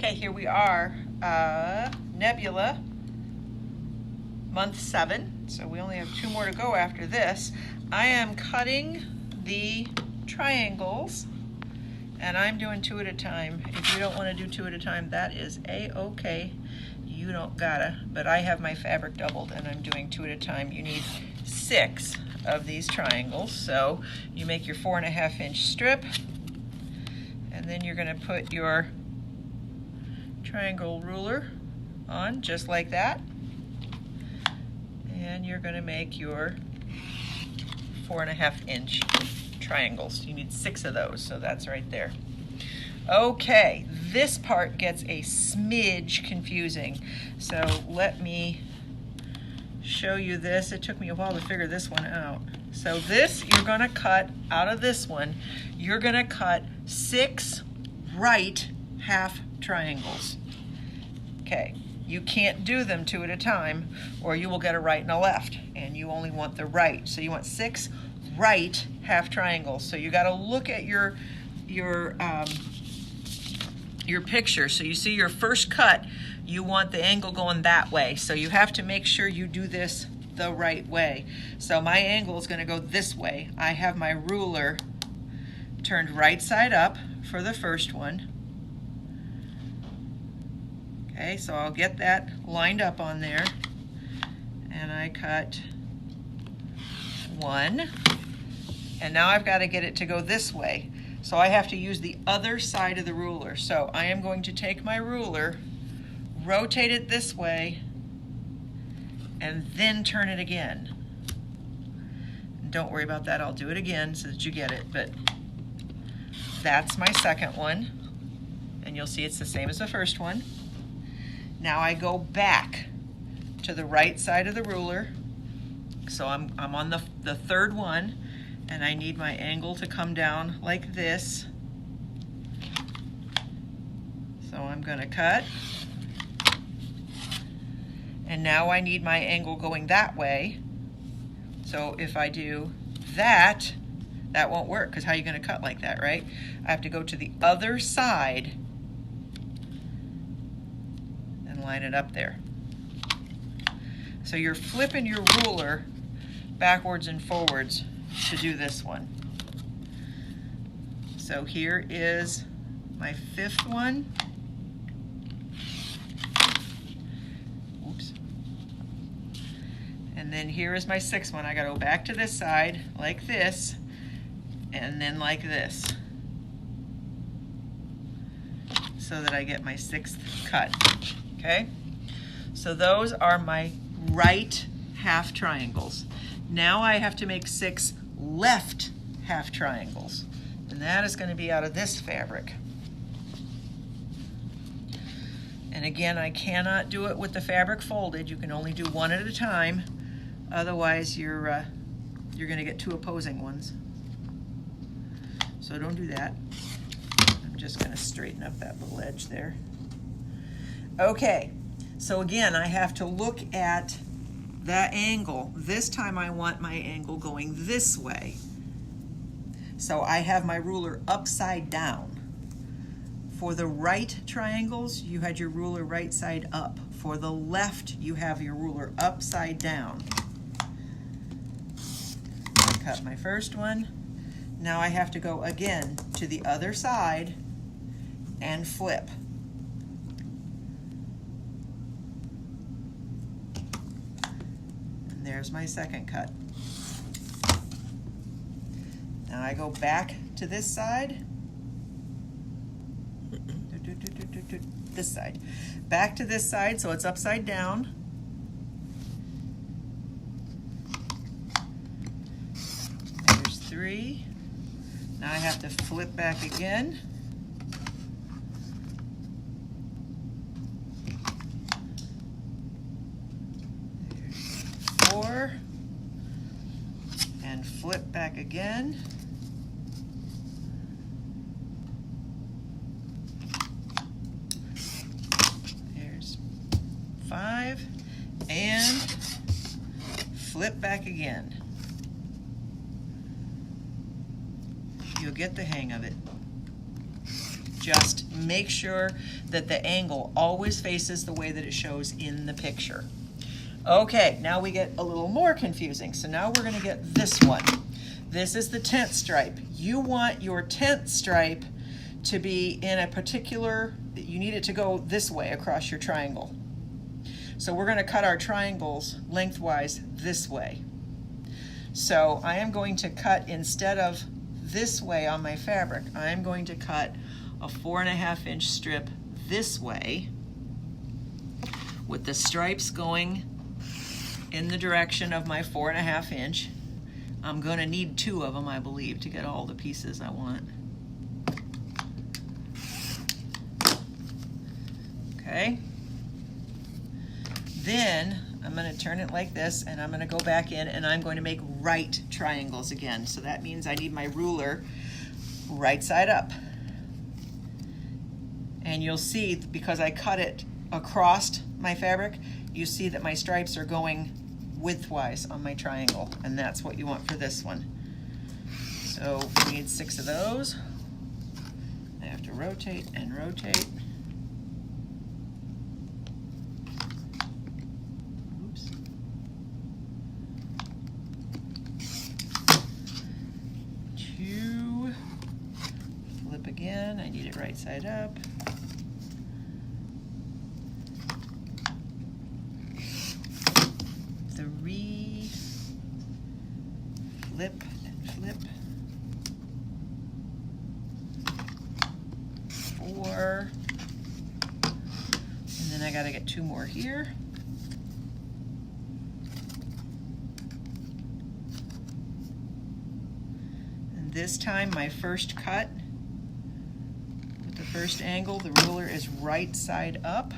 Okay, here we are, Nebula Month 7, so we only have 2 more to go after this. I am cutting the triangles, and I'm doing 2 at a time. If you don't want to do 2 at a time, that is a-okay. You don't gotta, but I have my fabric doubled and I'm doing 2 at a time. You need 6 of these triangles, so you make your 4.5 inch strip, and then you're going to put your triangle ruler on just like that, and you're going to make your 4.5 inch triangles. You need 6 of those, so that's right there. Okay, this part gets a smidge confusing, so let me show you this. It took me a while to figure this one out. So this, you're going to cut out of this one, you're going to cut 6 right half triangles. Okay, you can't do them 2 at a time or you will get a right and a left, and you only want the right. So you want 6 right half triangles. So you got to look at your picture. So you see your first cut, you want the angle going that way. So you have to make sure you do this the right way. So my angle is going to go this way. I have my ruler turned right side up for the first one. Okay, so I'll get that lined up on there, and I cut 1, and now I've got to get it to go this way. So I have to use the other side of the ruler. So I am going to take my ruler, rotate it this way, and then turn it again. And don't worry about that, I'll do it again so that you get it, but that's my second one, and you'll see it's the same as the first one. Now I go back to the right side of the ruler, so I'm on the third one, and I need my angle to come down like this. So I'm going to cut, and now I need my angle going that way. So if I do that, that won't work, because how are you going to cut like that, right? I have to go to the other side and line it up there. So you're flipping your ruler backwards and forwards to do this one. So here is my 5th one. Oops. And then here is my 6th one. I got to go back to this side like this, and then like this, so that I get my 6th cut. Okay? So those are my right half triangles. Now I have to make 6 left half triangles, and that is going to be out of this fabric. And again, I cannot do it with the fabric folded. You can only do 1 at a time, otherwise you're going to get 2 opposing ones. So don't do that. I'm just going to straighten up that little edge there. Okay, so again, I have to look at that angle. This time I want my angle going this way. So I have my ruler upside down. For the right triangles, you had your ruler right side up. For the left, you have your ruler upside down. I cut my first one. Now I have to go again to the other side and flip. And there's my second cut. Now I go back to this side. This side. Back to this side, so it's upside down. There's 3. Now I have to flip back again. There's 4. And flip back again. There's 5. And flip back again. You'll get the hang of it. Just make sure that the angle always faces the way that it shows in the picture. Okay, now we get a little more confusing. So now we're going to get this one. This is the tent stripe. You want your tent stripe to be in a particular, you need it to go this way across your triangle. So we're going to cut our triangles lengthwise this way. So I am going to cut, instead of this way on my fabric, I'm going to cut a 4.5 inch strip this way with the stripes going in the direction of my 4.5 inch. I'm going to need 2 of them, I believe, to get all the pieces I want. Okay. Then I'm going to turn it like this, and I'm going to go back in, and I'm going to make right triangles again. So that means I need my ruler right side up. And you'll see, because I cut it across my fabric, you see that my stripes are going widthwise on my triangle, and that's what you want for this one. So we need 6 of those. I have to rotate and rotate. Oops. Two. Flip again. I need it right side up. Flip and flip. 4. And then I got to get 2 more here. And this time my first cut with the first angle, the ruler is right side up.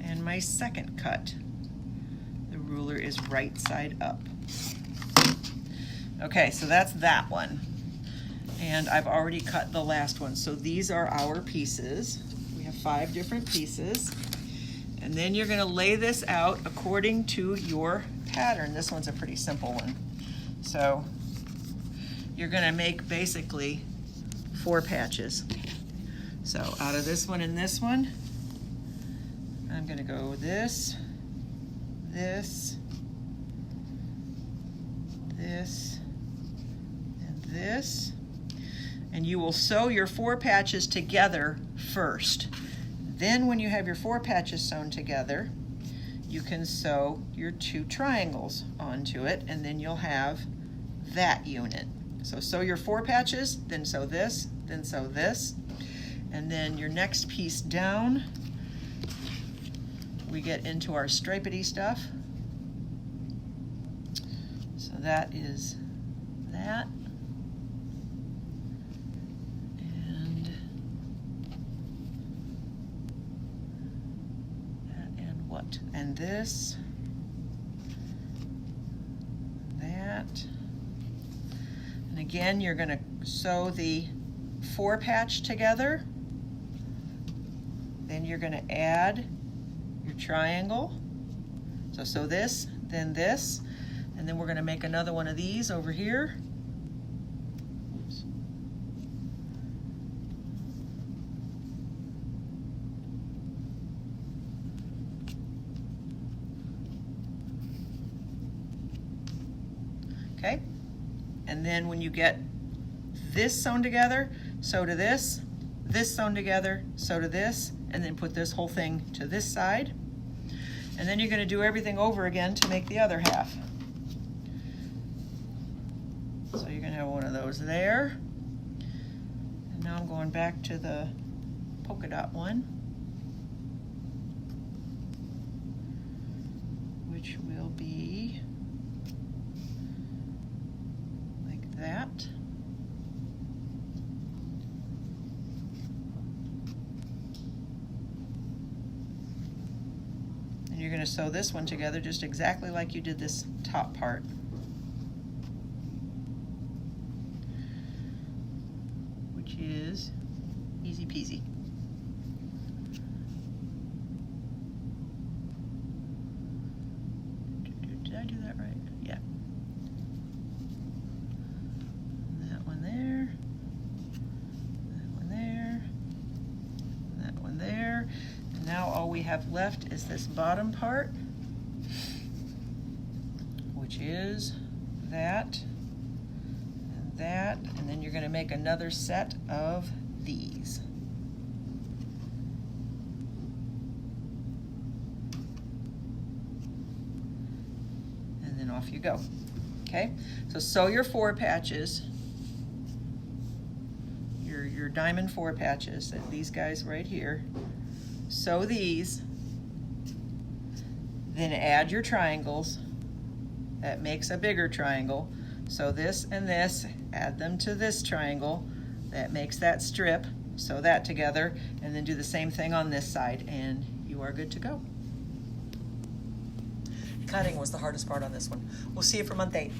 And my second cut, ruler is right side up. Okay, so that's that one. And I've already cut the last one. So these are our pieces. We have 5 different pieces. And then you're going to lay this out according to your pattern. This one's a pretty simple one. So you're going to make basically 4 patches. So out of this one and this one, I'm going to go this, this, this, and this. And you will sew your 4 patches together first. Then when you have your 4 patches sewn together, you can sew your 2 triangles onto it, and then you'll have that unit. So sew your 4 patches, then sew this, then sew this, and then your next piece down, we get into our stripedy stuff. So that is that. And that and what? And this. That. And again, you're going to sew the 4 patch together. Then you're going to add your triangle. So sew this, then this, and then we're going to make another one of these over here. Oops. Okay, and then when you get this sewn together, sew to this sewn together, sew to this, and then put this whole thing to this side. And then you're going to do everything over again to make the other half. So you're going to have one of those there. And now I'm going back to the polka dot one, which will be like that. You're going to sew this one together just exactly like you did this top part. Which is easy peasy. Did I do that right? Yeah. And that one there. we have left is this bottom part, which is that and that, and then you're going to make another set of these. And then off you go. Okay, so sew your 4 patches, your diamond 4 patches, these guys right here. Sew these, then add your triangles. That makes a bigger triangle. So this and this, add them to this triangle. That makes that strip. Sew that together, and then do the same thing on this side, and you are good to go. Cutting was the hardest part on this one. We'll see you for month 8.